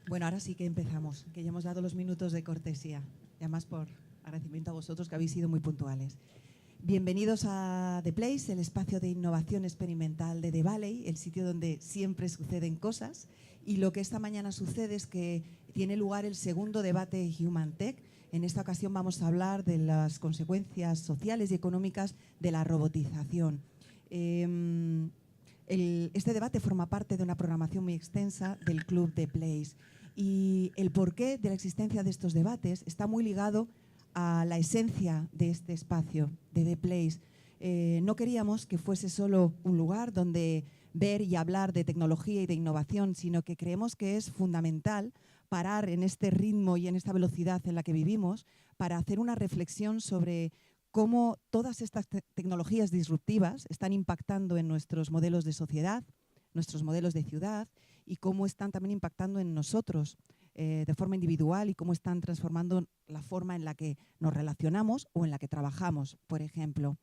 Bueno, ahora sí que empezamos, que ya hemos dado los minutos de cortesía, y además por agradecimiento a vosotros que habéis sido muy puntuales. Bienvenidos a The Place, el espacio de innovación experimental de The Valley, el sitio donde siempre suceden cosas. Y lo que esta mañana sucede es que tiene lugar el segundo debate Human Tech. En esta ocasión vamos a hablar de las consecuencias sociales y económicas de la robotización. Este debate forma parte de una programación muy extensa del Club The Place. Y el porqué de la existencia de estos debates está muy ligado a la esencia de este espacio, de The Place. No queríamos que fuese solo un lugar donde ver y hablar de tecnología y de innovación, sino que creemos que es fundamental parar en este ritmo y en esta velocidad en la que vivimos para hacer una reflexión sobre cómo todas estas tecnologías disruptivas están impactando en nuestros modelos de sociedad, nuestros modelos de ciudad y cómo están también impactando en nosotros de forma individual y cómo están transformando la forma en la que nos relacionamos o en la que trabajamos, por ejemplo.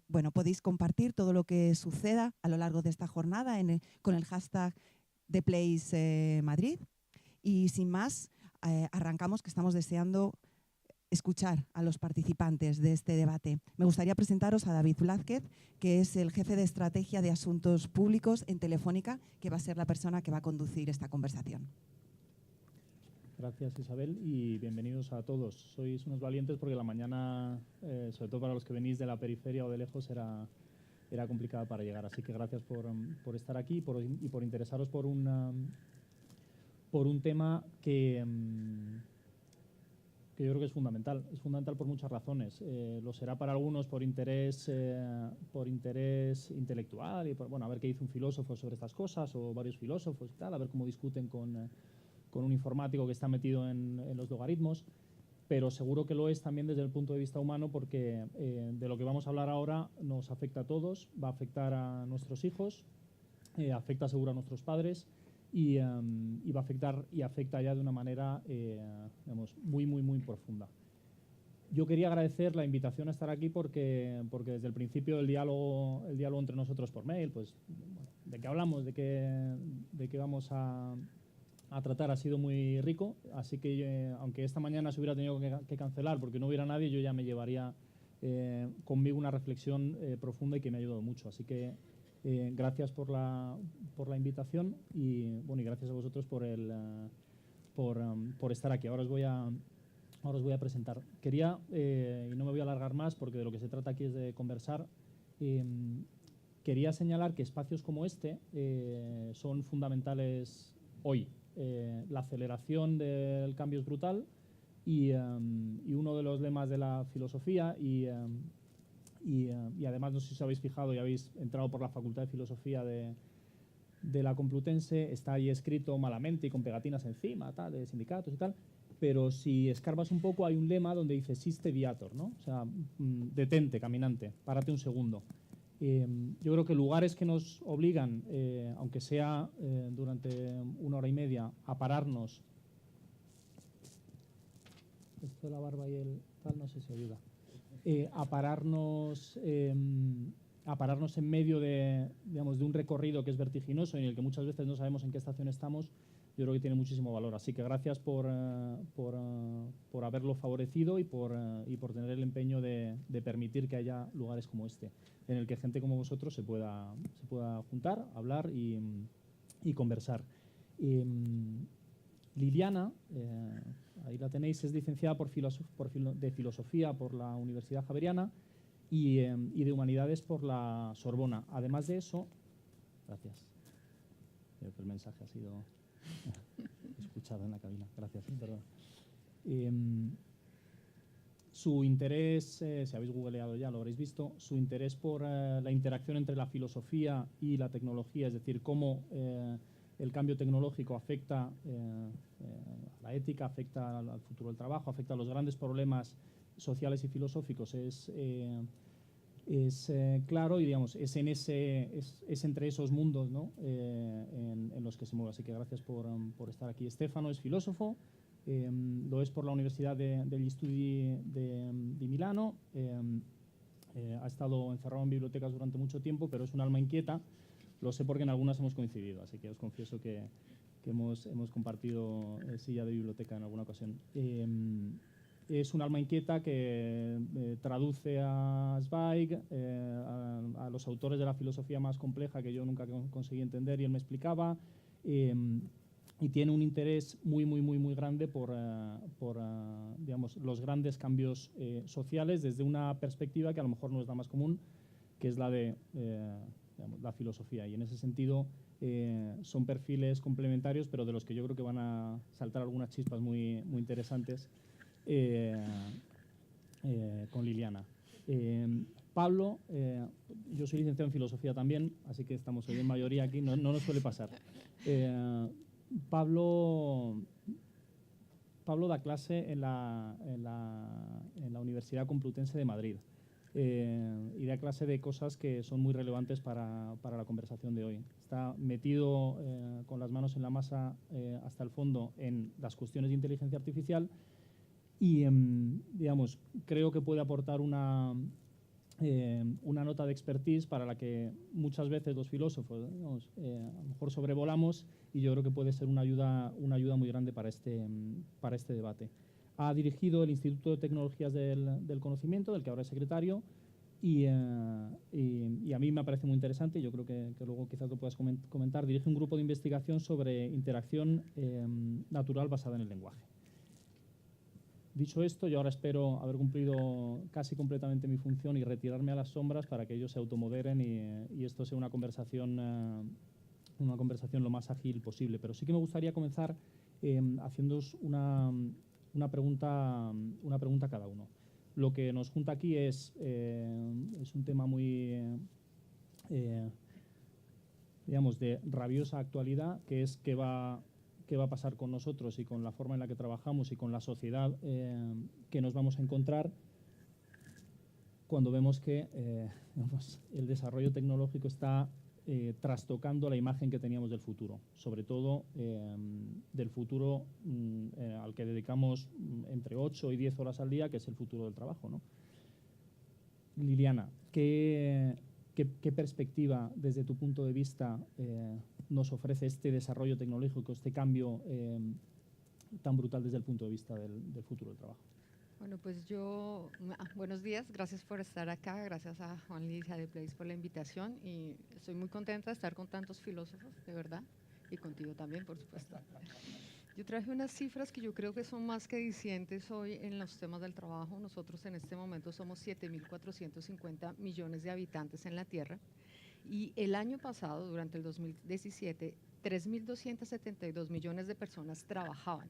Bueno, podéis compartir todo lo que suceda a lo largo de esta jornada con el hashtag ThePlaceMadrid. Y sin más, arrancamos, que estamos deseando escuchar a los participantes de este debate. Me gustaría presentaros a David Blázquez, que es el jefe de estrategia de asuntos públicos en Telefónica, que va a ser la persona que va a conducir esta conversación. Gracias, Isabel, y bienvenidos a todos. Sois unos valientes porque la mañana, sobre todo para los que venís de la periferia o de lejos, era complicada para llegar. Así que gracias por estar aquí y por interesaros por un tema que yo creo que es fundamental. Es fundamental por muchas razones. Lo será para algunos por interés intelectual y a ver qué dice un filósofo sobre estas cosas o varios filósofos y tal, a ver cómo discuten con un informático que está metido en los logaritmos, pero seguro que lo es también desde el punto de vista humano porque de lo que vamos a hablar ahora nos afecta a todos, va a afectar a nuestros hijos, afecta seguro a nuestros padres y va a afectar y afecta ya de una manera muy, muy, muy profunda. Yo quería agradecer la invitación a estar aquí porque desde el principio el diálogo entre nosotros por mail, pues de qué hablamos, de qué vamos a tratar ha sido muy rico, así que aunque esta mañana se hubiera tenido que cancelar porque no hubiera nadie, yo ya me llevaría conmigo una reflexión profunda y que me ha ayudado mucho. Así que gracias por la invitación y gracias a vosotros por estar aquí. Ahora os voy a presentar. Quería, y no me voy a alargar más porque de lo que se trata aquí es de conversar, quería señalar que espacios como este son fundamentales hoy. La aceleración del cambio es brutal y uno de los lemas de la filosofía y además no sé si os habéis fijado y habéis entrado por la Facultad de Filosofía de la Complutense, está ahí escrito malamente y con pegatinas encima, tal, de sindicatos y tal, pero si escarbas un poco hay un lema donde dice "Siste viator", ¿no? O sea, detente, caminante, párate un segundo. Yo creo que lugares que nos obligan, aunque sea durante una hora y media, a pararnos. Esto de la barba y el tal no sé si ayuda. A pararnos en medio de un recorrido que es vertiginoso y en el que muchas veces no sabemos en qué estación estamos, yo creo que tiene muchísimo valor. Así que gracias por haberlo favorecido y por tener el empeño de permitir que haya lugares como este, en el que gente como vosotros se pueda juntar, hablar y conversar. Liliana, ahí la tenéis, es licenciada de Filosofía por la Universidad Javeriana y de Humanidades por la Sorbona. Además de eso, gracias. Creo que el mensaje ha sido escuchado en la cabina. Gracias. Perdón. Su interés, si habéis googleado ya lo habréis visto, su interés por la interacción entre la filosofía y la tecnología, es decir, cómo el cambio tecnológico afecta a la ética, afecta al futuro del trabajo, afecta a los grandes problemas sociales y filosóficos, es claro y es entre esos mundos, ¿no? en los que se mueve. Así que gracias por estar aquí. Stefano es filósofo, lo es por la Universidad degli Studi di Milano, ha estado encerrado en bibliotecas durante mucho tiempo, pero es un alma inquieta. Lo sé porque en algunas hemos coincidido, así que os confieso que que hemos compartido silla de biblioteca en alguna ocasión. Es un alma inquieta que traduce a Zweig, a los autores de la filosofía más compleja que yo nunca conseguí entender y él me explicaba, y tiene un interés muy grande por digamos, los grandes cambios sociales desde una perspectiva que a lo mejor no es la más común, que es la de digamos, la filosofía. Y en ese sentido son perfiles complementarios, pero de los que yo creo que van a saltar algunas chispas muy interesantes con Liliana. Pablo, yo soy licenciado en filosofía también, así que estamos hoy en mayoría aquí, no nos suele pasar. Pablo da clase en la Universidad Complutense de Madrid y da clase de cosas que son muy relevantes para la conversación de hoy. Está metido con las manos en la masa hasta el fondo en las cuestiones de inteligencia artificial y, digamos, creo que puede aportar una nota de expertise para la que muchas veces los filósofos, digamos, a lo mejor sobrevolamos, y yo creo que puede ser una ayuda muy grande para este debate. Ha dirigido el Instituto de Tecnologías del Conocimiento, del que ahora es secretario, y a mí me parece muy interesante, yo creo que luego quizás lo puedas comentar. Dirige un grupo de investigación sobre interacción natural basada en el lenguaje. Dicho esto, yo ahora espero haber cumplido casi completamente mi función y retirarme a las sombras para que ellos se automoderen y esto sea una conversación lo más ágil posible. Pero sí que me gustaría comenzar haciéndoos una pregunta a cada uno. Lo que nos junta aquí es un tema muy, digamos, de rabiosa actualidad, que es qué va a pasar con nosotros y con la forma en la que trabajamos y con la sociedad que nos vamos a encontrar cuando vemos que el desarrollo tecnológico está trastocando la imagen que teníamos del futuro, sobre todo del futuro al que dedicamos entre 8 y 10 horas al día, que es el futuro del trabajo, ¿no? Liliana, ¿qué perspectiva desde tu punto de vista nos ofrece este desarrollo tecnológico, este cambio tan brutal desde el punto de vista del futuro del trabajo? Bueno, pues buenos días, gracias por estar acá, gracias a Juan Luis y a The Place por la invitación, y estoy muy contenta de estar con tantos filósofos, de verdad, y contigo también, por supuesto. Yo traje unas cifras que yo creo que son más que dicientes hoy en los temas del trabajo. Nosotros en este momento somos 7.450 millones de habitantes en la Tierra, y el año pasado, durante el 2017, 3.272 millones de personas trabajaban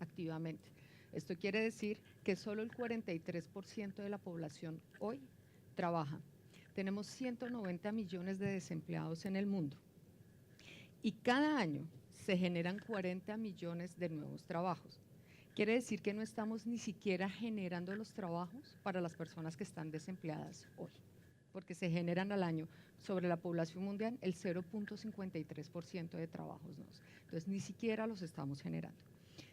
activamente. Esto quiere decir que solo el 43% de la población hoy trabaja. Tenemos 190 millones de desempleados en el mundo y cada año se generan 40 millones de nuevos trabajos. Quiere decir que no estamos ni siquiera generando los trabajos para las personas que están desempleadas hoy, porque se generan al año sobre la población mundial el 0.53% de trabajos nuevos. Entonces, ni siquiera los estamos generando.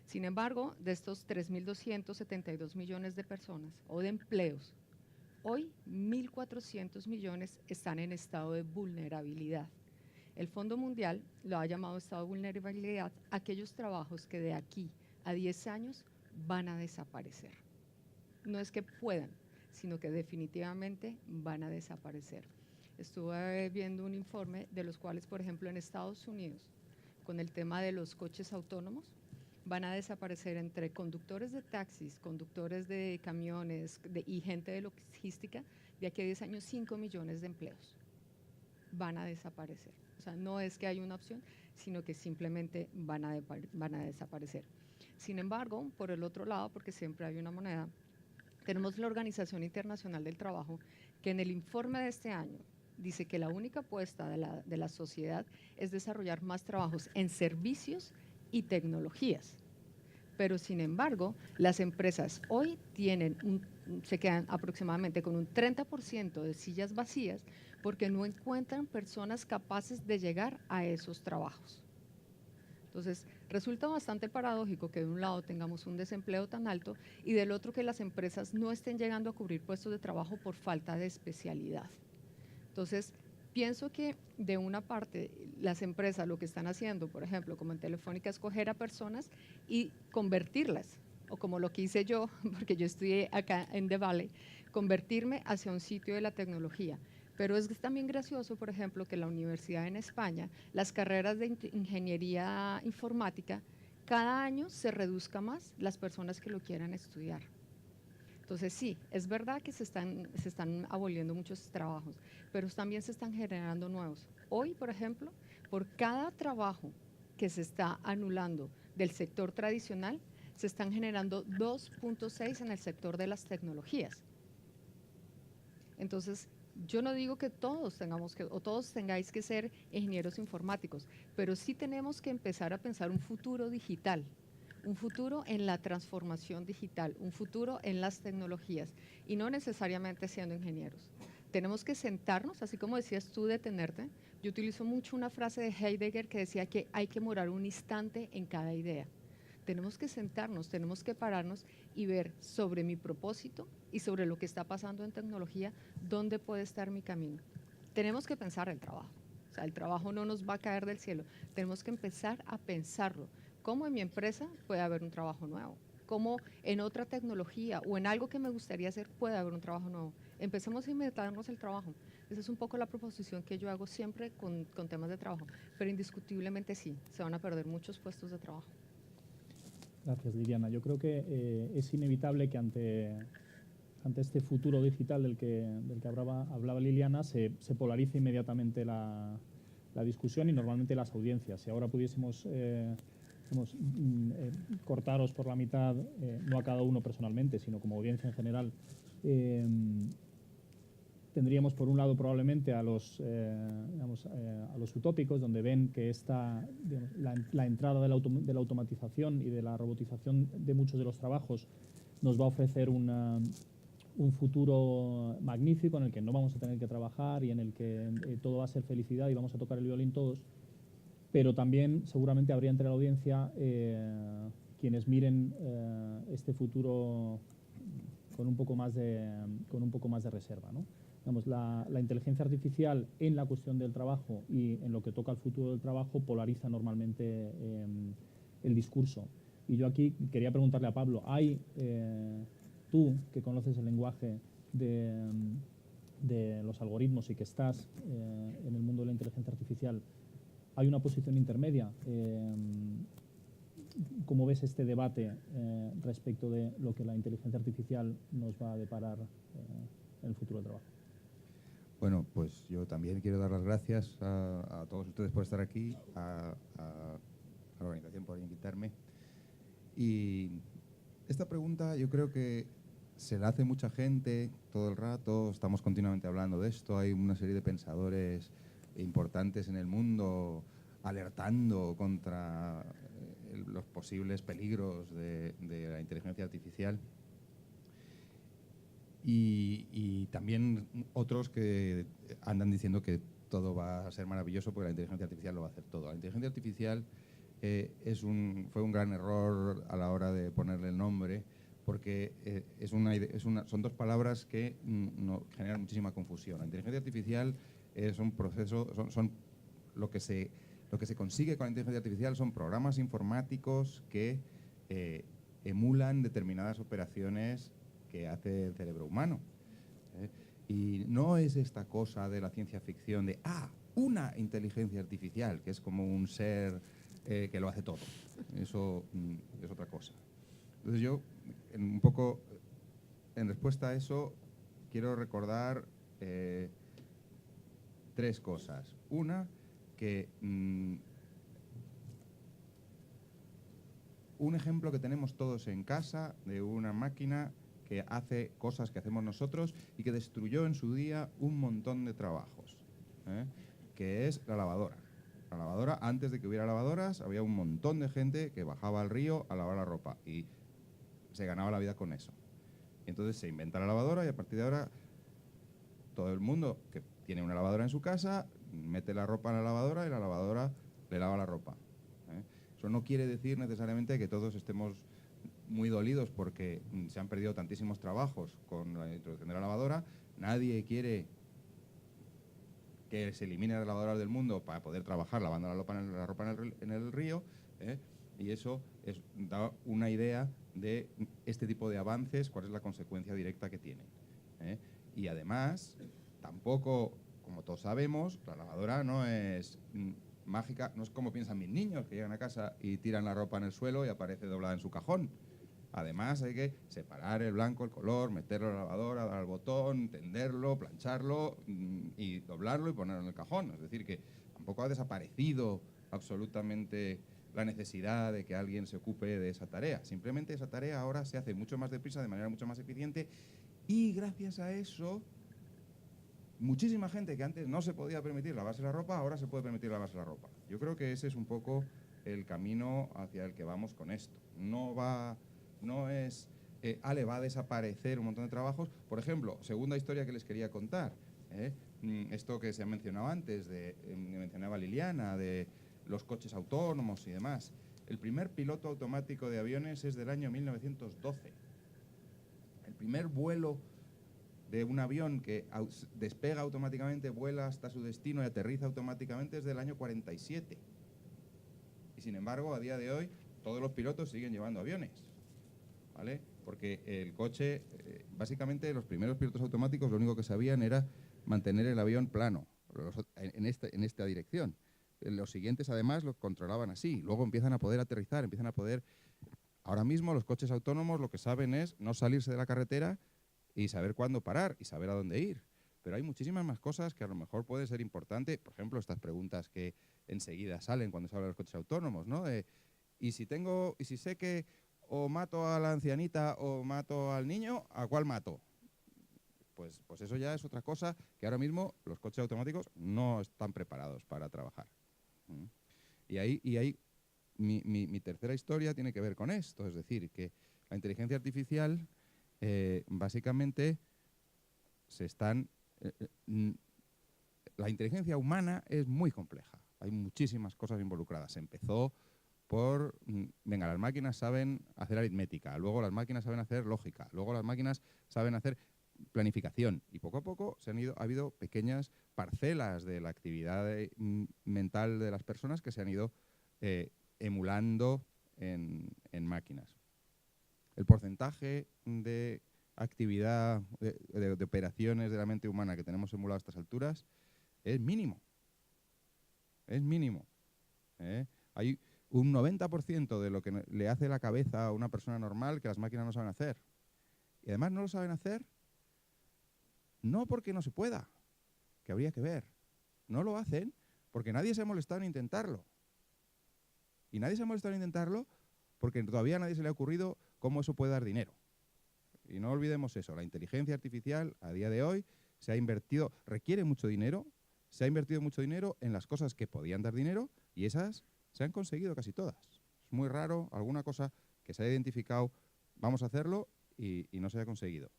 Sin embargo, de estos 3.272 millones de personas o de empleos, hoy 1.400 millones están en estado de vulnerabilidad. El Fondo Mundial lo ha llamado estado de vulnerabilidad aquellos trabajos que de aquí a 10 años van a desaparecer. No es que puedan, sino que definitivamente van a desaparecer. Estuve viendo un informe de los cuales, por ejemplo, en Estados Unidos, con el tema de los coches autónomos, van a desaparecer entre conductores de taxis, conductores de camiones y gente de logística, de aquí a 10 años 5 millones de empleos van a desaparecer. O sea, no es que hay una opción, sino que simplemente van a desaparecer. Sin embargo, por el otro lado, porque siempre hay una moneda, tenemos la Organización Internacional del Trabajo, que en el informe de este año dice que la única apuesta de la sociedad es desarrollar más trabajos en servicios y tecnologías. Pero sin embargo, las empresas hoy se quedan aproximadamente con un 30% de sillas vacías porque no encuentran personas capaces de llegar a esos trabajos. Entonces, resulta bastante paradójico que de un lado tengamos un desempleo tan alto y del otro que las empresas no estén llegando a cubrir puestos de trabajo por falta de especialidad. Entonces, pienso que de una parte las empresas lo que están haciendo, por ejemplo, como en Telefónica, es coger a personas y convertirlas, o como lo que hice yo, porque yo estudié acá en The Valley, convertirme hacia un sitio de la tecnología. Pero es también gracioso, por ejemplo, que la universidad en España, las carreras de ingeniería informática, cada año se reduzca más las personas que lo quieran estudiar. Entonces sí, es verdad que se están aboliendo muchos trabajos, pero también se están generando nuevos. Hoy, por ejemplo, por cada trabajo que se está anulando del sector tradicional, se están generando 2.6 en el sector de las tecnologías. Entonces, yo no digo que todos tengamos que, o todos tengáis que ser ingenieros informáticos, pero sí tenemos que empezar a pensar un futuro digital, un futuro en la transformación digital, un futuro en las tecnologías, y no necesariamente siendo ingenieros. Tenemos que sentarnos, así como decías tú, detenerte. Yo utilizo mucho una frase de Heidegger que decía que hay que morar un instante en cada idea. Tenemos que sentarnos, tenemos que pararnos y ver sobre mi propósito y sobre lo que está pasando en tecnología, dónde puede estar mi camino. Tenemos que pensar el trabajo. O sea, el trabajo no nos va a caer del cielo. Tenemos que empezar a pensarlo. ¿Cómo en mi empresa puede haber un trabajo nuevo? ¿Cómo en otra tecnología o en algo que me gustaría hacer puede haber un trabajo nuevo? Empecemos a inventarnos el trabajo. Esa es un poco la proposición que yo hago siempre con temas de trabajo. Pero indiscutiblemente sí, se van a perder muchos puestos de trabajo. Gracias, Liliana. Yo creo que es inevitable que ante este futuro digital del que hablaba Liliana se polarice inmediatamente la discusión y normalmente las audiencias. Si ahora pudiésemos cortaros por la mitad, no a cada uno personalmente, sino como audiencia en general, tendríamos por un lado probablemente a los utópicos, donde ven que la entrada de la automatización y de la robotización de muchos de los trabajos nos va a ofrecer un futuro magnífico en el que no vamos a tener que trabajar y en el que todo va a ser felicidad y vamos a tocar el violín todos. Pero también seguramente habría entre la audiencia quienes miren este futuro con un poco más de reserva, ¿no? Digamos, la inteligencia artificial en la cuestión del trabajo y en lo que toca al futuro del trabajo polariza normalmente el discurso. Y yo aquí quería preguntarle a Pablo, tú que conoces el lenguaje de los algoritmos y que estás en el mundo de la inteligencia artificial, ¿hay una posición intermedia? ¿Cómo ves este debate respecto de lo que la inteligencia artificial nos va a deparar en el futuro del trabajo? Bueno, pues yo también quiero dar las gracias a todos ustedes por estar aquí, a la organización por invitarme. Y esta pregunta yo creo que se la hace mucha gente todo el rato, estamos continuamente hablando de esto, hay una serie de pensadores importantes en el mundo alertando contra los posibles peligros de la inteligencia artificial. Y también otros que andan diciendo que todo va a ser maravilloso porque la inteligencia artificial lo va a hacer todo. La inteligencia artificial fue un gran error a la hora de ponerle el nombre porque son dos palabras que generan muchísima confusión. La inteligencia artificial es un proceso, lo que se consigue con la inteligencia artificial son programas informáticos que emulan determinadas operaciones que hace el cerebro humano. Y no es esta cosa de la ciencia ficción de una inteligencia artificial, que es como un ser que lo hace todo. Eso es otra cosa. Entonces yo, un poco en respuesta a eso, quiero recordar tres cosas. Una, que un ejemplo que tenemos todos en casa de una máquina que hace cosas que hacemos nosotros y que destruyó en su día un montón de trabajos, que es la lavadora. La lavadora, antes de que hubiera lavadoras, había un montón de gente que bajaba al río a lavar la ropa y se ganaba la vida con eso. Entonces se inventa la lavadora y a partir de ahora todo el mundo que tiene una lavadora en su casa mete la ropa en la lavadora y la lavadora le lava la ropa. Eso no quiere decir necesariamente que todos estemos muy dolidos porque se han perdido tantísimos trabajos con la introducción de la lavadora. Nadie quiere que se eliminen las lavadoras del mundo para poder trabajar lavando la ropa en el río, y eso da una idea de este tipo de avances, cuál es la consecuencia directa que tienen. Y además, tampoco, como todos sabemos, la lavadora no es mágica, no es como piensan mis niños, que llegan a casa y tiran la ropa en el suelo y aparece doblada en su cajón. Además, hay que separar el blanco, el color, meterlo en la lavadora, dar al botón, tenderlo, plancharlo y doblarlo y ponerlo en el cajón. Es decir, que tampoco ha desaparecido absolutamente la necesidad de que alguien se ocupe de esa tarea. Simplemente esa tarea ahora se hace mucho más deprisa, de manera mucho más eficiente, y gracias a eso, muchísima gente que antes no se podía permitir lavarse la ropa, ahora se puede permitir lavarse la ropa. Yo creo que ese es un poco el camino hacia el que vamos con esto. No es, va a desaparecer un montón de trabajos. Por ejemplo, segunda historia que les quería contar, esto que se ha mencionado antes, mencionaba Liliana, de los coches autónomos y demás. El primer piloto automático de aviones es del año 1912. El primer vuelo de un avión que despega automáticamente, vuela hasta su destino y aterriza automáticamente es del año 47. Y sin embargo, a día de hoy, todos los pilotos siguen llevando aviones, ¿vale? Porque el coche, básicamente los primeros pilotos automáticos lo único que sabían era mantener el avión plano, en esta dirección. Los siguientes, además, lo controlaban así. Luego empiezan a poder aterrizar, empiezan a poder... Ahora mismo los coches autónomos lo que saben es no salirse de la carretera y saber cuándo parar y saber a dónde ir. Pero hay muchísimas más cosas que a lo mejor pueden ser importantes. Por ejemplo, estas preguntas que enseguida salen cuando se habla de los coches autónomos, ¿no? ¿Y si sé que o mato a la ancianita o mato al niño, ¿a cuál mato? Pues eso ya es otra cosa que ahora mismo los coches automáticos no están preparados para trabajar. Y ahí mi tercera historia tiene que ver con esto, es decir, que la inteligencia artificial básicamente la inteligencia humana es muy compleja, hay muchísimas cosas involucradas. Empezó por, las máquinas saben hacer aritmética, luego las máquinas saben hacer lógica, luego las máquinas saben hacer planificación, y poco a poco ha habido pequeñas parcelas de la actividad mental de las personas que se han ido emulando en máquinas. El porcentaje de actividad, de operaciones de la mente humana que tenemos emulado a estas alturas es mínimo. Es mínimo. Hay un 90% de lo que le hace la cabeza a una persona normal que las máquinas no saben hacer. Y además no lo saben hacer no porque no se pueda, que habría que ver. No lo hacen porque nadie se ha molestado en intentarlo. Y nadie se ha molestado en intentarlo porque todavía a nadie se le ha ocurrido cómo eso puede dar dinero. Y no olvidemos eso, la inteligencia artificial a día de hoy requiere mucho dinero, se ha invertido mucho dinero en las cosas que podían dar dinero y esas se han conseguido casi todas. Es muy raro alguna cosa que se haya identificado, vamos a hacerlo y no se haya conseguido.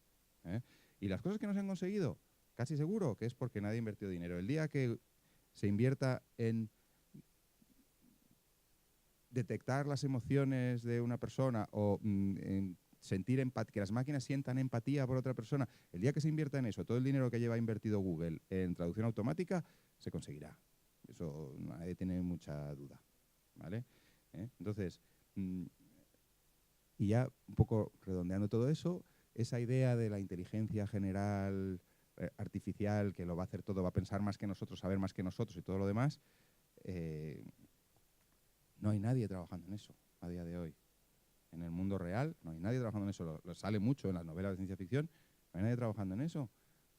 Y las cosas que no se han conseguido, casi seguro que es porque nadie ha invertido dinero. El día que se invierta en detectar las emociones de una persona o en sentir empatía, que las máquinas sientan empatía por otra persona, el día que se invierta en eso, todo el dinero que lleva invertido Google en traducción automática, se conseguirá. Eso nadie tiene mucha duda, ¿vale? Entonces, y ya un poco redondeando todo eso, esa idea de la inteligencia general artificial que lo va a hacer todo, va a pensar más que nosotros, saber más que nosotros y todo lo demás, no hay nadie trabajando en eso a día de hoy. En el mundo real no hay nadie trabajando en eso. Lo sale mucho en las novelas de ciencia ficción, no hay nadie trabajando en eso.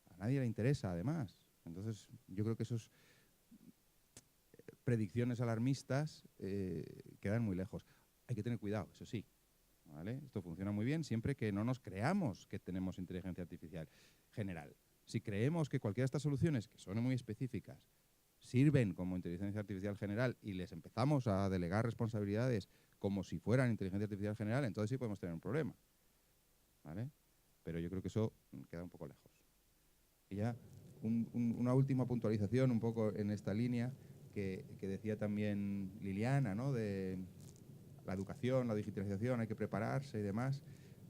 A nadie le interesa, además. Entonces, yo creo que esos predicciones alarmistas quedan muy lejos. Hay que tener cuidado, eso sí, ¿vale? Esto funciona muy bien siempre que no nos creamos que tenemos inteligencia artificial general. Si creemos que cualquiera de estas soluciones, que son muy específicas, sirven como inteligencia artificial general y les empezamos a delegar responsabilidades como si fueran inteligencia artificial general, entonces sí podemos tener un problema, ¿vale? Pero yo creo que eso queda un poco lejos. Y ya una última puntualización un poco en esta línea que decía también Liliana, ¿no? De la educación, la digitalización, hay que prepararse y demás.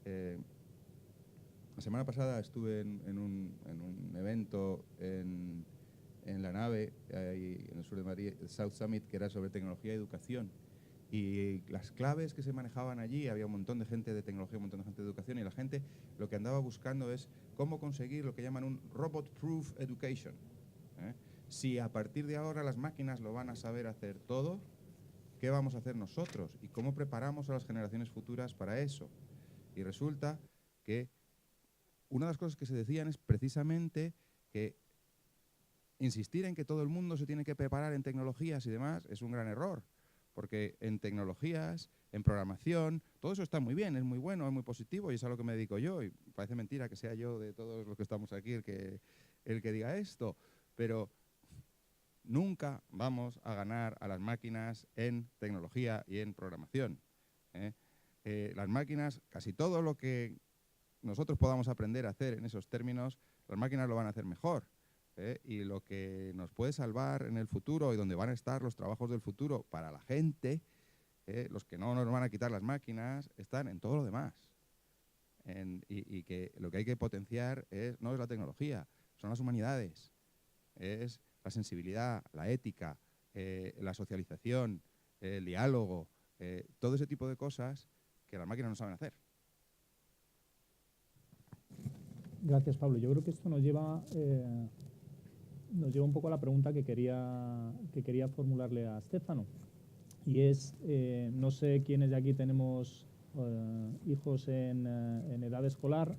La semana pasada estuve en un evento en en la nave, ahí en el sur de Madrid, el South Summit, que era sobre tecnología y educación. Y las claves que se manejaban allí, había un montón de gente de tecnología, un montón de gente de educación, y la gente lo que andaba buscando es cómo conseguir lo que llaman un robot-proof education. Si a partir de ahora las máquinas lo van a saber hacer todo, ¿qué vamos a hacer nosotros? ¿Y cómo preparamos a las generaciones futuras para eso? Y resulta que una de las cosas que se decían es precisamente que insistir en que todo el mundo se tiene que preparar en tecnologías y demás es un gran error. Porque en tecnologías, en programación, todo eso está muy bien, es muy bueno, es muy positivo y es a lo que me dedico yo. Y parece mentira que sea yo de todos los que estamos aquí el que diga esto. Pero nunca vamos a ganar a las máquinas en tecnología y en programación. Las máquinas, casi todo lo que nosotros podamos aprender a hacer en esos términos, las máquinas lo van a hacer mejor. Y lo que nos puede salvar en el futuro y donde van a estar los trabajos del futuro para la gente, los que no nos van a quitar las máquinas, están en todo lo demás. Y que lo que hay que potenciar no es la tecnología, son las humanidades, es la sensibilidad, la ética, la socialización, el diálogo, todo ese tipo de cosas que las máquinas no saben hacer. Gracias, Pablo. Yo creo que esto nos lleva un poco a la pregunta que quería formularle a Stefano. Y es, no sé quiénes de aquí tenemos hijos en edad escolar,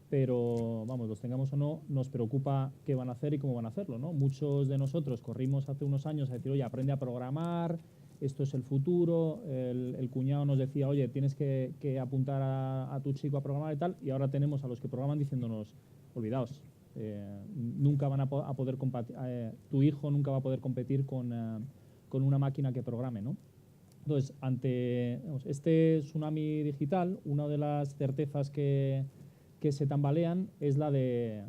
pero vamos, los tengamos o no, nos preocupa qué van a hacer y cómo van a hacerlo, ¿no? Muchos de nosotros corrimos hace unos años a decir, oye, aprende a programar, esto es el futuro. El cuñado nos decía, oye, tienes que apuntar a tu chico a programar y tal, y ahora tenemos a los que programan diciéndonos, olvidaos, nunca van a poder tu hijo nunca va a poder competir con una máquina que programe, ¿no? Entonces, ante este tsunami digital, una de las certezas que se tambalean es la de,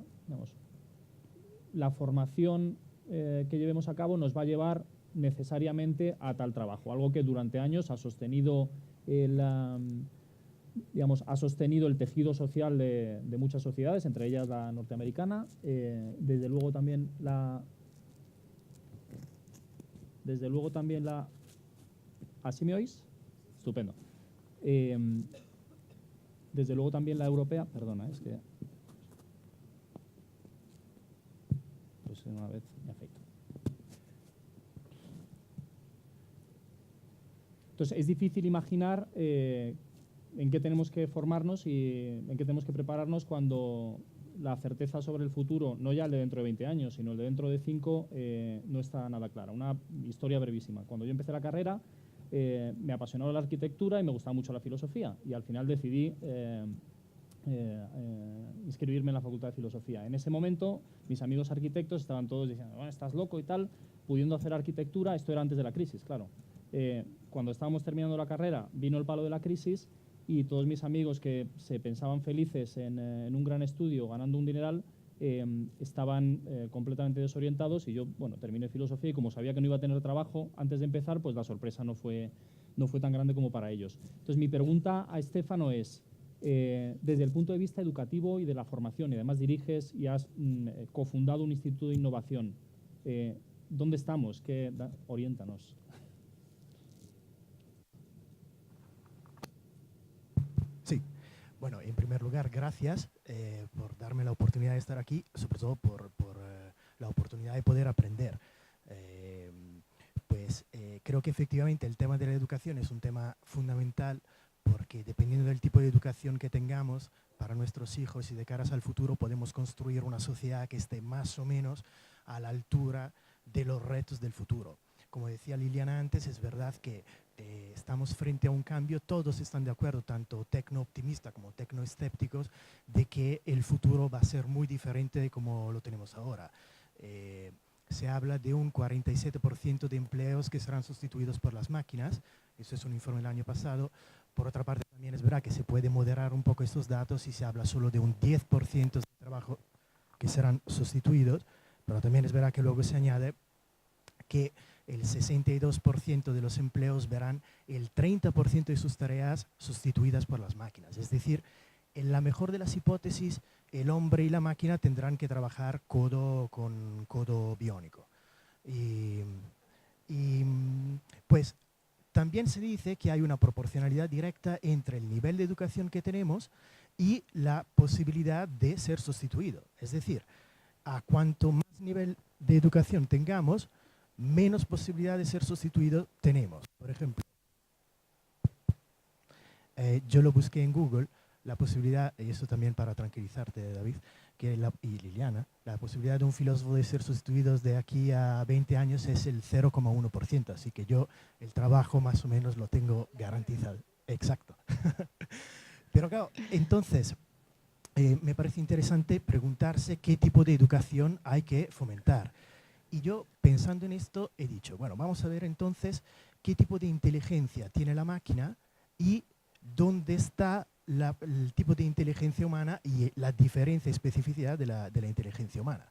la formación que llevemos a cabo nos va a llevar necesariamente a tal trabajo, algo que durante años ha sostenido ha sostenido el tejido social de muchas sociedades, entre ellas la norteamericana, desde luego también la ¿así me oís? Estupendo. Desde luego también la europea, perdona, es que pues una vez me afecta. Entonces es difícil imaginar en qué tenemos que formarnos y en qué tenemos que prepararnos cuando la certeza sobre el futuro, no ya el de dentro de 20 años, sino el de dentro de 5, no está nada clara. Una historia brevísima. Cuando yo empecé la carrera, me apasionó la arquitectura y me gustaba mucho la filosofía, y al final decidí inscribirme en la Facultad de Filosofía. En ese momento, mis amigos arquitectos estaban todos diciendo, bueno, estás loco y tal, pudiendo hacer arquitectura. Esto era antes de la crisis, claro. Cuando estábamos terminando la carrera, vino el palo de la crisis y todos mis amigos que se pensaban felices en un gran estudio, ganando un dineral, estaban completamente desorientados, y yo, bueno, terminé filosofía y como sabía que no iba a tener trabajo antes de empezar, pues la sorpresa no fue tan grande como para ellos. Entonces, mi pregunta a Stefano es, desde el punto de vista educativo y de la formación, y además diriges y has cofundado un instituto de innovación, ¿dónde estamos? Oriéntanos. Sí. Bueno, en primer lugar, gracias por darme la oportunidad de estar aquí, sobre todo por la oportunidad de poder aprender. Creo que efectivamente el tema de la educación es un tema fundamental, porque dependiendo del tipo de educación que tengamos para nuestros hijos y de caras al futuro, podemos construir una sociedad que esté más o menos a la altura de los retos del futuro. Como decía Liliana antes, es verdad que estamos frente a un cambio, todos están de acuerdo, tanto tecno-optimistas como tecno-escépticos, de que el futuro va a ser muy diferente de como lo tenemos ahora. Se habla de un 47% de empleos que serán sustituidos por las máquinas, eso es un informe del año pasado. Por otra parte, también es verdad que se puede moderar un poco estos datos y se habla solo de un 10% de trabajo que serán sustituidos, pero también es verdad que luego se añade que el 62% de los empleos verán el 30% de sus tareas sustituidas por las máquinas. Es decir, en la mejor de las hipótesis, el hombre y la máquina tendrán que trabajar codo con codo biónico. Pues también se dice que hay una proporcionalidad directa entre el nivel de educación que tenemos y la posibilidad de ser sustituido. Es decir, a cuanto más nivel de educación tengamos, menos posibilidad de ser sustituido tenemos. Por ejemplo, yo lo busqué en Google, la posibilidad, y esto también para tranquilizarte, David, y Liliana, la posibilidad de un filósofo de ser sustituido de aquí a 20 años es el 0,1%, así que yo el trabajo más o menos lo tengo garantizado. Exacto. Pero claro, entonces, me parece interesante preguntarse qué tipo de educación hay que fomentar. Y yo, pensando en esto, he dicho, bueno, vamos a ver entonces qué tipo de inteligencia tiene la máquina y dónde está el tipo de inteligencia humana y la diferencia y especificidad de la inteligencia humana.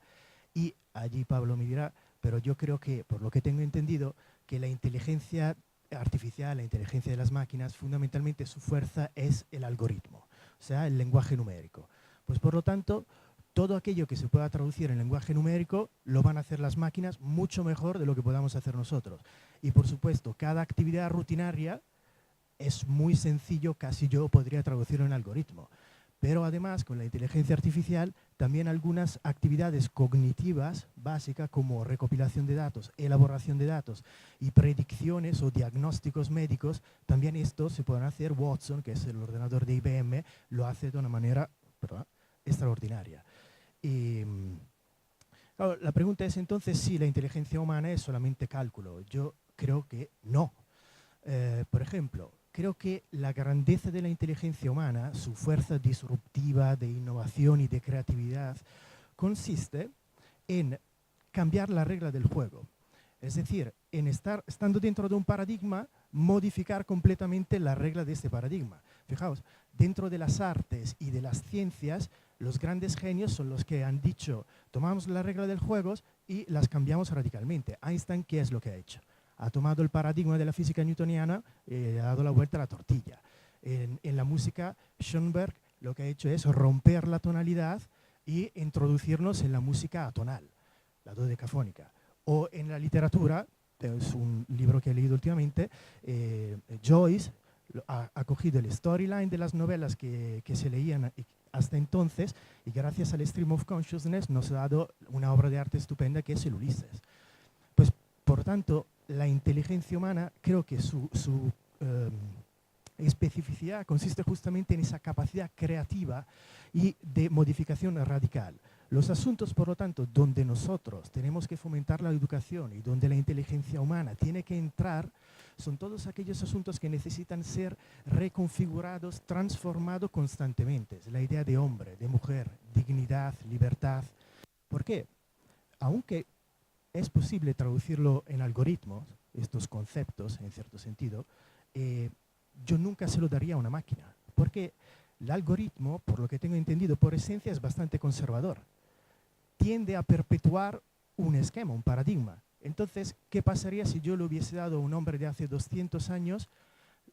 Y allí Pablo me dirá, pero yo creo que, por lo que tengo entendido, que la inteligencia artificial, la inteligencia de las máquinas, fundamentalmente su fuerza es el algoritmo, o sea, el lenguaje numérico. Pues por lo tanto, todo aquello que se pueda traducir en lenguaje numérico lo van a hacer las máquinas mucho mejor de lo que podamos hacer nosotros. Y por supuesto, cada actividad rutinaria es muy sencillo, casi yo podría traducirlo en algoritmo. Pero además, con la inteligencia artificial, también algunas actividades cognitivas básicas como recopilación de datos, elaboración de datos y predicciones o diagnósticos médicos, también estos se pueden hacer. Watson, que es el ordenador de IBM, lo hace de una manera extraordinaria. Y, claro, la pregunta es entonces si la inteligencia humana es solamente cálculo. Yo creo que no. Por ejemplo, creo que la grandeza de la inteligencia humana, su fuerza disruptiva de innovación y de creatividad, consiste en cambiar la regla del juego. Es decir, en estando dentro de un paradigma, modificar completamente la regla de este paradigma. Fijaos, dentro de las artes y de las ciencias, los grandes genios son los que han dicho, tomamos la regla del juego y las cambiamos radicalmente. Einstein, ¿qué es lo que ha hecho? Ha tomado el paradigma de la física newtoniana y ha dado la vuelta a la tortilla. En la música, Schoenberg lo que ha hecho es romper la tonalidad y introducirnos en la música atonal, la dodecafónica. O en la literatura, es un libro que he leído últimamente, Joyce ha cogido el storyline de las novelas que se leían hasta entonces y gracias al stream of consciousness nos ha dado una obra de arte estupenda que es el Ulises. Pues, por tanto, la inteligencia humana, creo que su especificidad consiste justamente en esa capacidad creativa y de modificación radical. Los asuntos, por lo tanto, donde nosotros tenemos que fomentar la educación y donde la inteligencia humana tiene que entrar, son todos aquellos asuntos que necesitan ser reconfigurados, transformados constantemente. La idea de hombre, de mujer, dignidad, libertad. ¿Por qué? Aunque es posible traducirlo en algoritmos, estos conceptos, en cierto sentido, yo nunca se lo daría a una máquina, porque el algoritmo, por lo que tengo entendido, por esencia es bastante conservador. Tiende a perpetuar un esquema, un paradigma. Entonces, ¿qué pasaría si yo le hubiese dado a un hombre de hace 200 años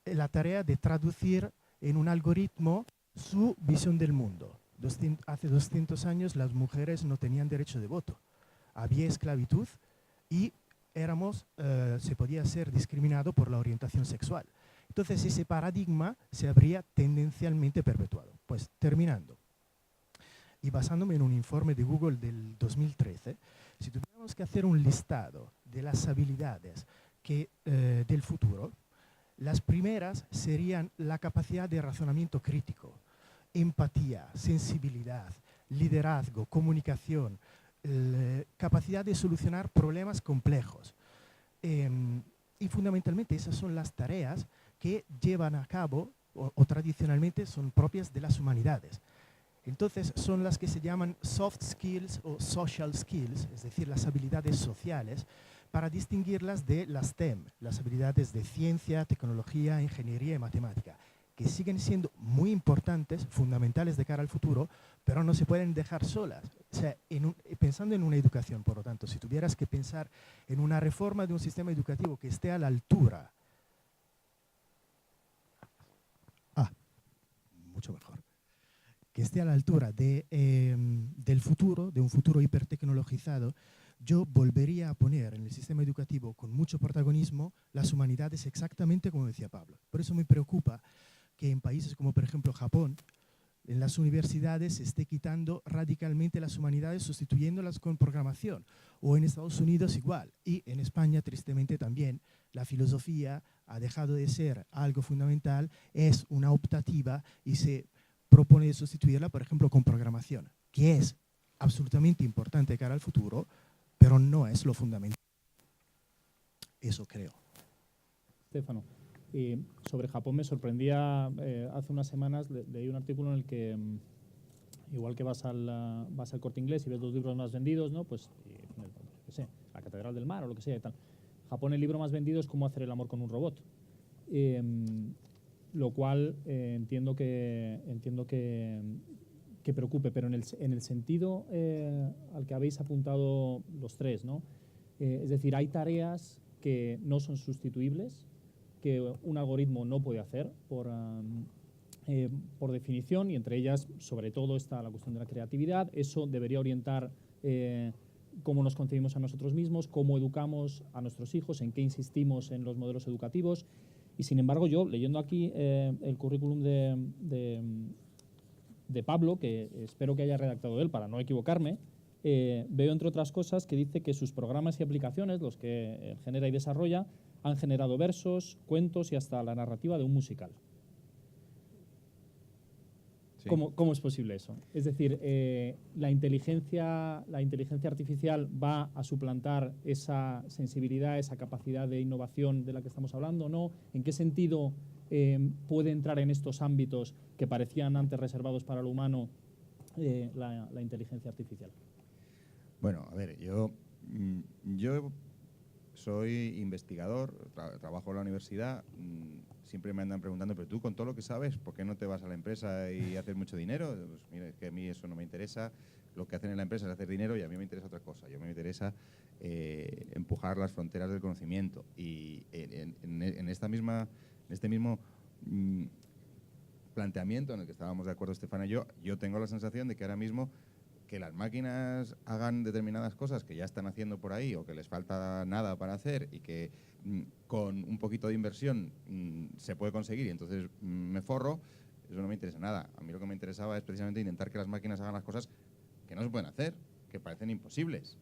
la tarea de traducir en un algoritmo su visión del mundo? Hace 200 años las mujeres no tenían derecho de voto. Había esclavitud y se podía ser discriminado por la orientación sexual. Entonces ese paradigma se habría tendencialmente perpetuado. Pues terminando, y basándome en un informe de Google del 2013, si tuviéramos que hacer un listado de las habilidades del futuro, las primeras serían la capacidad de razonamiento crítico, empatía, sensibilidad, liderazgo, comunicación, capacidad de solucionar problemas complejos. Y fundamentalmente esas son las tareas que llevan a cabo o tradicionalmente son propias de las humanidades. Entonces son las que se llaman soft skills o social skills, es decir, las habilidades sociales, para distinguirlas de las STEM, las habilidades de ciencia, tecnología, ingeniería y matemática, que siguen siendo muy importantes, fundamentales de cara al futuro, pero no se pueden dejar solas. O sea, pensando en una educación, por lo tanto, si tuvieras que pensar en una reforma de un sistema educativo que esté a la altura, mucho mejor, que esté a la altura del futuro, de un futuro hipertecnologizado, yo volvería a poner en el sistema educativo con mucho protagonismo las humanidades, exactamente como decía Pablo. Por eso me preocupa que en países como, por ejemplo, Japón, en las universidades se esté quitando radicalmente las humanidades, sustituyéndolas con programación. O en Estados Unidos igual. Y en España, tristemente también, la filosofía ha dejado de ser algo fundamental, es una optativa y se propone sustituirla, por ejemplo, con programación, que es absolutamente importante de cara al futuro, pero no es lo fundamental. Eso creo. Stefano, sobre Japón me sorprendía, hace unas semanas leí un artículo en el que, igual que vas al Corte Inglés y ves los libros más vendidos, ¿no? Pues, qué sé, La Catedral del Mar o lo que sea y tal. Japón, el libro más vendido es Cómo hacer el amor con un robot. Lo cual entiendo que preocupe, pero en el sentido al que habéis apuntado los tres, ¿no? Es decir, hay tareas que no son sustituibles, que un algoritmo no puede hacer por definición, y entre ellas, sobre todo, está la cuestión de la creatividad. Eso debería orientar cómo nos concebimos a nosotros mismos, cómo educamos a nuestros hijos, en qué insistimos en los modelos educativos. Y sin embargo, yo, leyendo aquí el currículum de Pablo, que espero que haya redactado él para no equivocarme, veo, entre otras cosas, que dice que sus programas y aplicaciones, los que genera y desarrolla, han generado versos, cuentos y hasta la narrativa de un musical. Sí. ¿Cómo es posible eso? Es decir, ¿la inteligencia artificial va a suplantar esa sensibilidad, esa capacidad de innovación de la que estamos hablando o no? ¿En qué sentido puede entrar en estos ámbitos que parecían antes reservados para lo humano la inteligencia artificial? Bueno, a ver, yo soy investigador, trabajo en la universidad. Siempre me andan preguntando, pero tú con todo lo que sabes, ¿por qué no te vas a la empresa y haces mucho dinero? Pues mira, es que a mí eso no me interesa. Lo que hacen en la empresa es hacer dinero y a mí me interesa otra cosa. Yo me interesa empujar las fronteras del conocimiento. Y en este mismo planteamiento en el que estábamos de acuerdo Stefano y yo tengo la sensación de que ahora mismo que las máquinas hagan determinadas cosas que ya están haciendo por ahí o que les falta nada para hacer y que con un poquito de inversión se puede conseguir y entonces me forro, eso no me interesa nada. A mí lo que me interesaba es precisamente intentar que las máquinas hagan las cosas que no se pueden hacer, que parecen imposibles.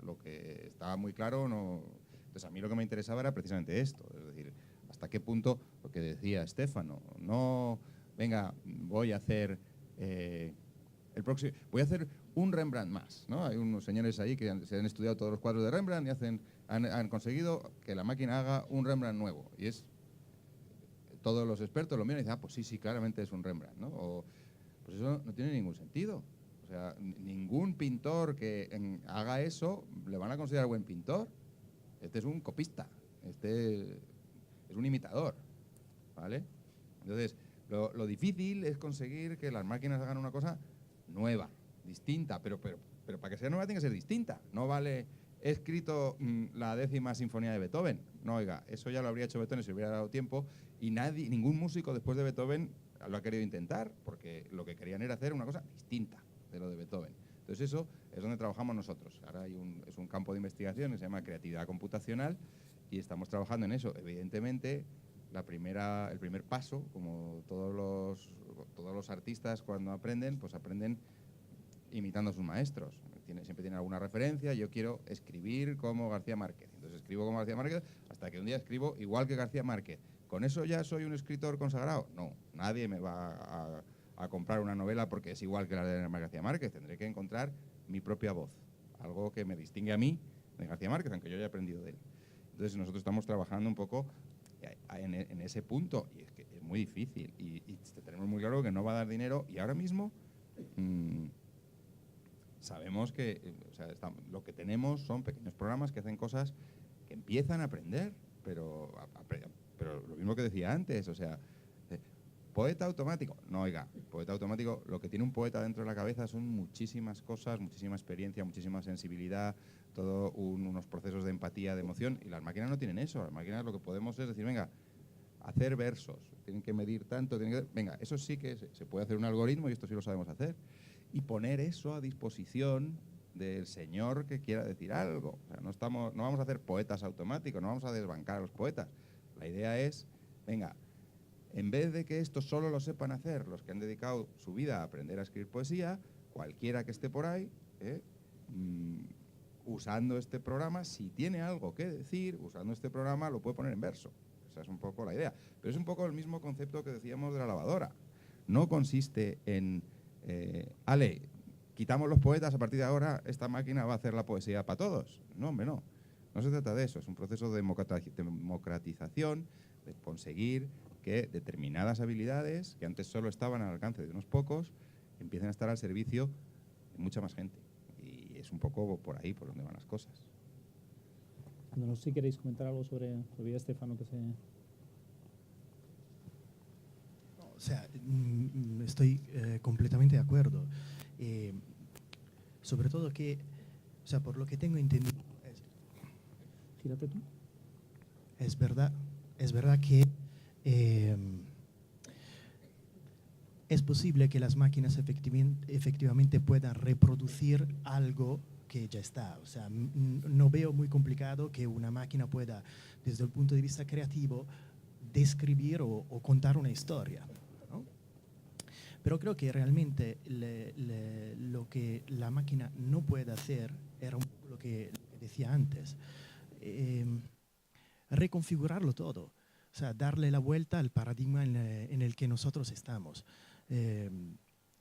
Lo que estaba muy claro, no. Entonces a mí lo que me interesaba era precisamente esto, es decir, hasta qué punto, lo que decía Stefano, no, venga, voy a hacer voy a hacer un Rembrandt más, ¿no? Hay unos señores ahí que se han estudiado todos los cuadros de Rembrandt y han conseguido que la máquina haga un Rembrandt nuevo. Y todos los expertos lo miran y dicen, pues sí, claramente es un Rembrandt, ¿no? Pues eso no tiene ningún sentido. O sea, ningún pintor que haga eso le van a considerar buen pintor. Este es un copista, este es un imitador, ¿vale? Entonces, lo difícil es conseguir que las máquinas hagan una cosa nueva, distinta, pero para que sea nueva tiene que ser distinta. No vale, he escrito la 10ª sinfonía de Beethoven. No, oiga, eso ya lo habría hecho Beethoven si hubiera dado tiempo y ningún músico después de Beethoven lo ha querido intentar porque lo que querían era hacer una cosa distinta de lo de Beethoven. Entonces eso es donde trabajamos nosotros. Ahora es un campo de investigación que se llama creatividad computacional y estamos trabajando en eso. Evidentemente, el primer paso, como todos los artistas cuando aprenden, pues aprenden imitando a sus maestros. Siempre tienen alguna referencia. Yo quiero escribir como García Márquez. Entonces escribo como García Márquez hasta que un día escribo igual que García Márquez. ¿Con eso ya soy un escritor consagrado? No, nadie me va a comprar una novela porque es igual que la de García Márquez. Tendré que encontrar mi propia voz, algo que me distingue a mí de García Márquez, aunque yo haya aprendido de él. Entonces nosotros estamos trabajando un poco en ese punto y es que es muy difícil y tenemos muy claro que no va a dar dinero y ahora mismo sabemos que lo que tenemos son pequeños programas que hacen cosas que empiezan a aprender, pero lo mismo que decía antes, o sea, poeta automático, no, oiga, poeta automático, lo que tiene un poeta dentro de la cabeza son muchísimas cosas, muchísima experiencia, muchísima sensibilidad, unos procesos de empatía, de emoción, y las máquinas no tienen eso. Las máquinas lo que podemos es decir, venga, hacer versos, tienen que medir tanto, venga, eso sí que se puede hacer un algoritmo y esto sí lo sabemos hacer. Y poner eso a disposición del señor que quiera decir algo. O sea, no vamos a hacer poetas automáticos, no vamos a desbancar a los poetas. La idea es, venga, en vez de que esto solo lo sepan hacer los que han dedicado su vida a aprender a escribir poesía, cualquiera que esté por ahí, usando este programa, si tiene algo que decir, usando este programa lo puede poner en verso. Esa es un poco la idea. Pero es un poco el mismo concepto que decíamos de la lavadora. No consiste en, quitamos los poetas, a partir de ahora esta máquina va a hacer la poesía para todos. No, hombre, no. No se trata de eso. Es un proceso de democratización, de conseguir que determinadas habilidades, que antes solo estaban al alcance de unos pocos, empiecen a estar al servicio de mucha más gente. Y es un poco por ahí por donde van las cosas. No sé si queréis comentar algo sobre Estefano, que se... O sea, estoy completamente de acuerdo. Sobre todo que, o sea, por lo que tengo entendido, Gírate tú. es verdad que es posible que las máquinas efectivamente puedan reproducir algo que ya está. O sea, no veo muy complicado que una máquina pueda, desde el punto de vista creativo, describir o contar una historia, ¿no? Pero creo que realmente lo que la máquina no puede hacer era un poco lo que decía antes, reconfigurarlo todo. O sea, darle la vuelta al paradigma en el que nosotros estamos.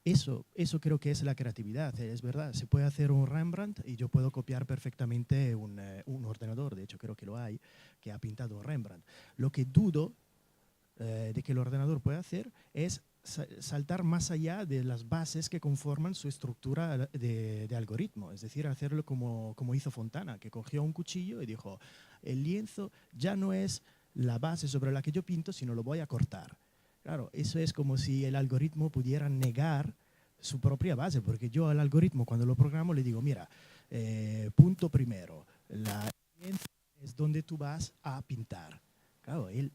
Eso creo que es la creatividad, es verdad. Se puede hacer un Rembrandt y yo puedo copiar perfectamente un ordenador, de hecho creo que lo hay, que ha pintado Rembrandt. Lo que dudo de que el ordenador pueda hacer es saltar más allá de las bases que conforman su estructura de algoritmo, es decir, hacerlo como hizo Fontana, que cogió un cuchillo y dijo, el lienzo ya no es la base sobre la que yo pinto, sino lo voy a cortar. Claro, eso es como si el algoritmo pudiera negar su propia base, porque yo al algoritmo cuando lo programo le digo, mira, punto primero, la lienzo es donde tú vas a pintar. Claro, él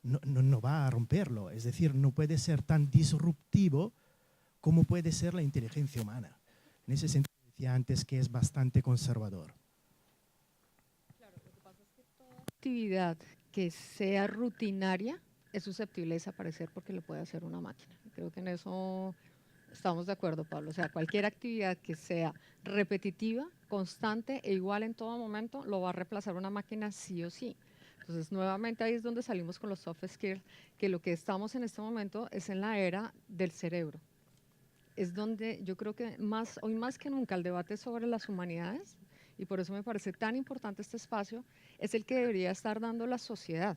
no va a romperlo, es decir, no puede ser tan disruptivo como puede ser la inteligencia humana. En ese sentido decía antes que es bastante conservador. Claro, lo que pasa es que toda actividad que sea rutinaria es susceptible de desaparecer porque lo puede hacer una máquina. Creo que en eso estamos de acuerdo, Pablo. O sea, cualquier actividad que sea repetitiva, constante e igual en todo momento, lo va a reemplazar una máquina sí o sí. Entonces, nuevamente ahí es donde salimos con los soft skills, que lo que estamos en este momento es en la era del cerebro. Es donde yo creo que hoy más que nunca el debate sobre las humanidades, y por eso me parece tan importante este espacio, es el que debería estar dando la sociedad.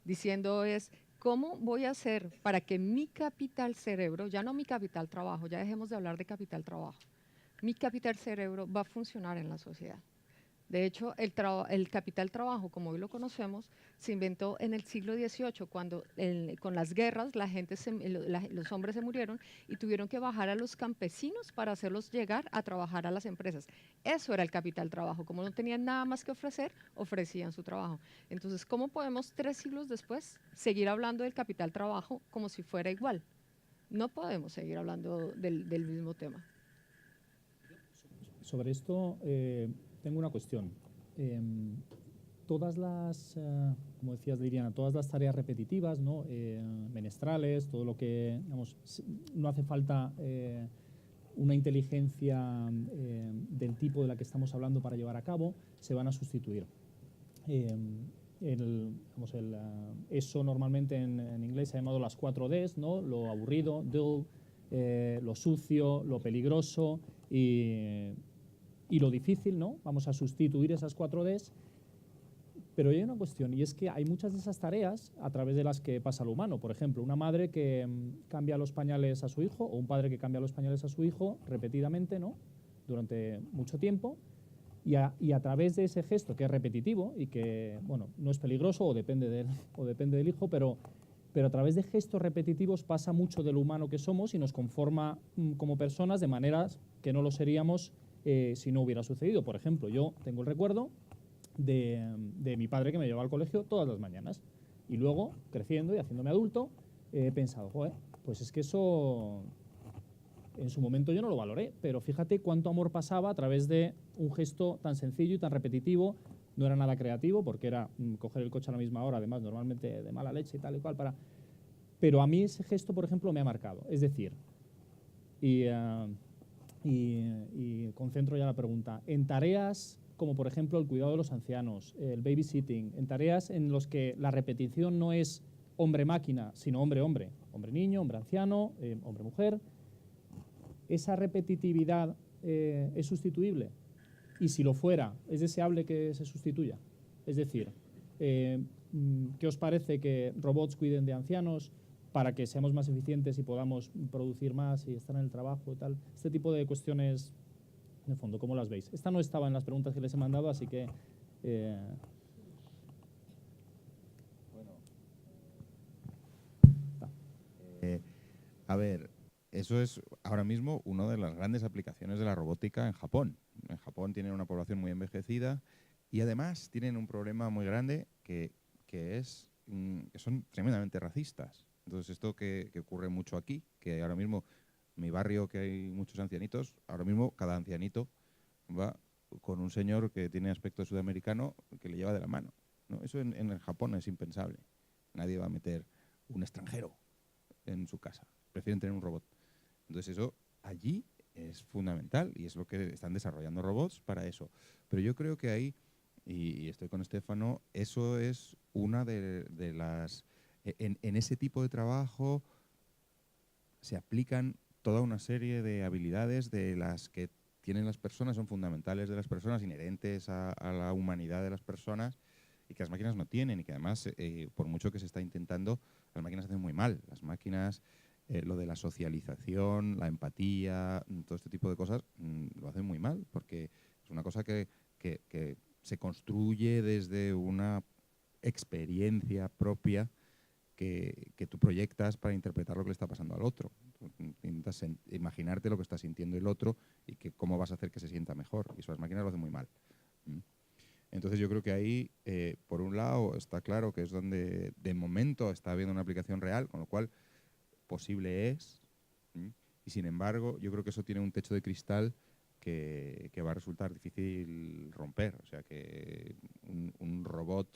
Diciendo es, ¿cómo voy a hacer para que mi capital cerebro, ya no mi capital trabajo, ya dejemos de hablar de capital trabajo, mi capital cerebro va a funcionar en la sociedad? De hecho, el capital trabajo, como hoy lo conocemos, se inventó en el siglo XVIII, cuando con las guerras los hombres se murieron y tuvieron que bajar a los campesinos para hacerlos llegar a trabajar a las empresas. Eso era el capital trabajo. Como no tenían nada más que ofrecer, ofrecían su trabajo. Entonces, ¿cómo podemos 3 siglos después seguir hablando del capital trabajo como si fuera igual? No podemos seguir hablando del mismo tema. Sobre esto tengo una cuestión. Todas las, como decías, Liliana, todas las tareas repetitivas, ¿no? Menestrales, todo lo que, digamos, no hace falta una inteligencia del tipo de la que estamos hablando para llevar a cabo, se van a sustituir. Eso normalmente en inglés se ha llamado las 4 Ds, ¿no? Lo aburrido, dull, lo sucio, lo peligroso y lo difícil, ¿no? Vamos a sustituir esas 4 Ds, pero hay una cuestión, y es que hay muchas de esas tareas a través de las que pasa lo humano. Por ejemplo, una madre que cambia los pañales a su hijo, o un padre que cambia los pañales a su hijo repetidamente, ¿no? Durante mucho tiempo, y a través de ese gesto que es repetitivo y que, bueno, no es peligroso o depende del hijo, pero a través de gestos repetitivos pasa mucho de lo humano que somos y nos conforma como personas de maneras que no lo seríamos si no hubiera sucedido. Por ejemplo, yo tengo el recuerdo de mi padre que me llevaba al colegio todas las mañanas. Y luego, creciendo y haciéndome adulto, he pensado, joder, pues es que eso en su momento yo no lo valoré, pero fíjate cuánto amor pasaba a través de un gesto tan sencillo y tan repetitivo. No era nada creativo, porque era coger el coche a la misma hora, además normalmente de mala leche y tal y cual, pero a mí ese gesto, por ejemplo, me ha marcado. Es decir, y concentro ya la pregunta, en tareas como por ejemplo el cuidado de los ancianos, el babysitting, en tareas en las que la repetición no es hombre-máquina, sino hombre-hombre, hombre-niño, hombre-anciano, hombre-mujer, ¿esa repetitividad es sustituible? Y si lo fuera, ¿es deseable que se sustituya? Es decir, ¿qué os parece que robots cuiden de ancianos para que seamos más eficientes y podamos producir más y estar en el trabajo y tal? Este tipo de cuestiones, en el fondo, ¿cómo las veis? Esta no estaba en las preguntas que les he mandado, así que... A ver, eso es ahora mismo una de las grandes aplicaciones de la robótica en Japón. En Japón tienen una población muy envejecida y además tienen un problema muy grande que es que son tremendamente racistas. Entonces esto que ocurre mucho aquí, que ahora mismo en mi barrio que hay muchos ancianitos, ahora mismo cada ancianito va con un señor que tiene aspecto sudamericano que le lleva de la mano, ¿no? Eso en el Japón es impensable. Nadie va a meter un extranjero en su casa. Prefieren tener un robot. Entonces eso allí es fundamental y es lo que están desarrollando robots para eso. Pero yo creo que ahí, y estoy con Stefano, eso es una de las... En ese tipo de trabajo se aplican toda una serie de habilidades de las que tienen las personas, son fundamentales de las personas, inherentes a la humanidad de las personas y que las máquinas no tienen y que además, por mucho que se está intentando, las máquinas hacen muy mal. Las máquinas, lo de la socialización, la empatía, todo este tipo de cosas, lo hacen muy mal porque es una cosa que se construye desde una experiencia propia que tú proyectas para interpretar lo que le está pasando al otro. Intentas imaginarte lo que está sintiendo el otro y cómo vas a hacer que se sienta mejor. Y eso las máquinas lo hacen muy mal. Entonces yo creo que ahí, por un lado, está claro que es donde de momento está habiendo una aplicación real, con lo cual posible es. Y sin embargo, yo creo que eso tiene un techo de cristal que va a resultar difícil romper. O sea que un robot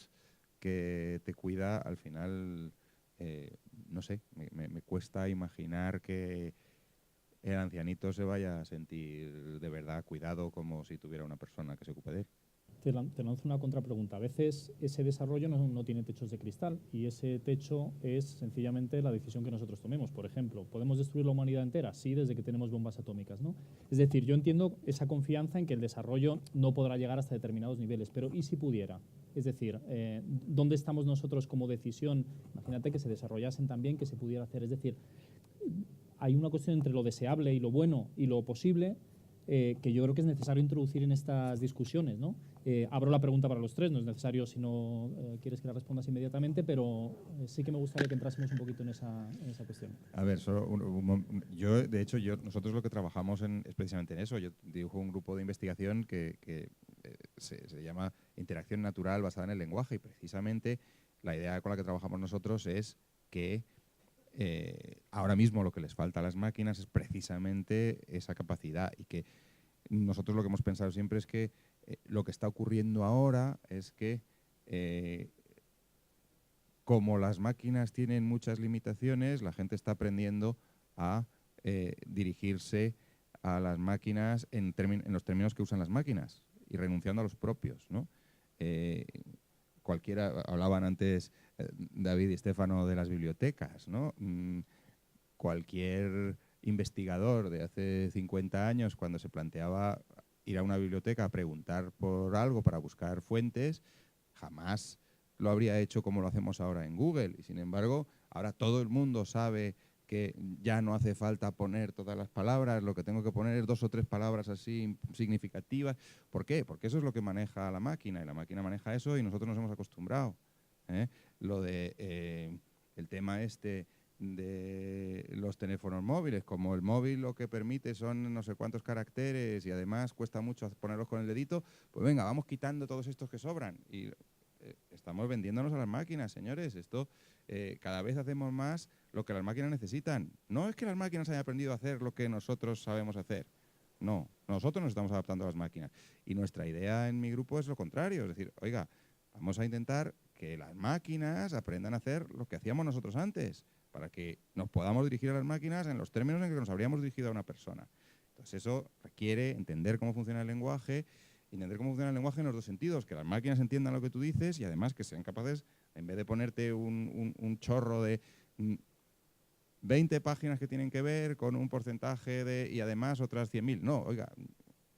que te cuida, al final, no sé, me cuesta imaginar que el ancianito se vaya a sentir de verdad cuidado como si tuviera una persona que se ocupe de él. Te lanzo una contrapregunta. A veces ese desarrollo no tiene techos de cristal y ese techo es sencillamente la decisión que nosotros tomemos. Por ejemplo, ¿podemos destruir la humanidad entera? Sí, desde que tenemos bombas atómicas, ¿no? Es decir, yo entiendo esa confianza en que el desarrollo no podrá llegar hasta determinados niveles, pero ¿y si pudiera? Es decir, ¿dónde estamos nosotros como decisión? Imagínate que se desarrollasen también, que se pudiera hacer. Es decir, hay una cuestión entre lo deseable y lo bueno y lo posible que yo creo que es necesario introducir en estas discusiones, ¿no? Abro la pregunta para los tres, no es necesario si no quieres que la respondas inmediatamente, pero sí que me gustaría que entrásemos un poquito en esa cuestión. A ver, nosotros lo que trabajamos es precisamente en eso. Yo dirijo un grupo de investigación que se llama Interacción Natural basada en el lenguaje y precisamente la idea con la que trabajamos nosotros es que ahora mismo lo que les falta a las máquinas es precisamente esa capacidad y que nosotros lo que hemos pensado siempre es que lo que está ocurriendo ahora es que como las máquinas tienen muchas limitaciones, la gente está aprendiendo a dirigirse a las máquinas en los términos que usan las máquinas y renunciando a los propios, ¿no? Cualquiera, hablaban antes David y Stefano de las bibliotecas, ¿no? Cualquier investigador de hace 50 años, cuando se planteaba ir a una biblioteca a preguntar por algo para buscar fuentes, jamás lo habría hecho como lo hacemos ahora en Google. Y sin embargo, ahora todo el mundo sabe que ya no hace falta poner todas las palabras, lo que tengo que poner es 2 o 3 palabras así significativas. ¿Por qué? Porque eso es lo que maneja la máquina y la máquina maneja eso y nosotros nos hemos acostumbrado. Lo de el tema este de los teléfonos móviles, como el móvil lo que permite son no sé cuántos caracteres y además cuesta mucho ponerlos con el dedito, pues venga, vamos quitando todos estos que sobran. Y estamos vendiéndonos a las máquinas, señores. Esto cada vez hacemos más lo que las máquinas necesitan. No es que las máquinas hayan aprendido a hacer lo que nosotros sabemos hacer. No, nosotros nos estamos adaptando a las máquinas. Y nuestra idea en mi grupo es lo contrario. Es decir, oiga, vamos a intentar que las máquinas aprendan a hacer lo que hacíamos nosotros antes, para que nos podamos dirigir a las máquinas en los términos en que nos habríamos dirigido a una persona. Entonces eso requiere entender cómo funciona el lenguaje, entender cómo funciona el lenguaje en los dos sentidos, que las máquinas entiendan lo que tú dices y además que sean capaces, en vez de ponerte un chorro de 20 páginas que tienen que ver con un porcentaje de y además otras 100.000. No, oiga,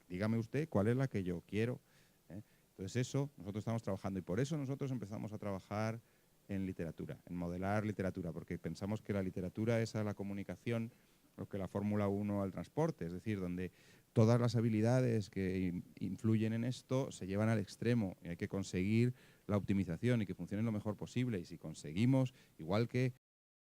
dígame usted cuál es la que yo quiero. Entonces eso nosotros estamos trabajando y por eso nosotros empezamos a trabajar en literatura, en modelar literatura, porque pensamos que la literatura es a la comunicación lo que la Fórmula 1 al transporte, es decir, donde todas las habilidades que influyen en esto se llevan al extremo y hay que conseguir la optimización y que funcione lo mejor posible. Y si conseguimos, igual que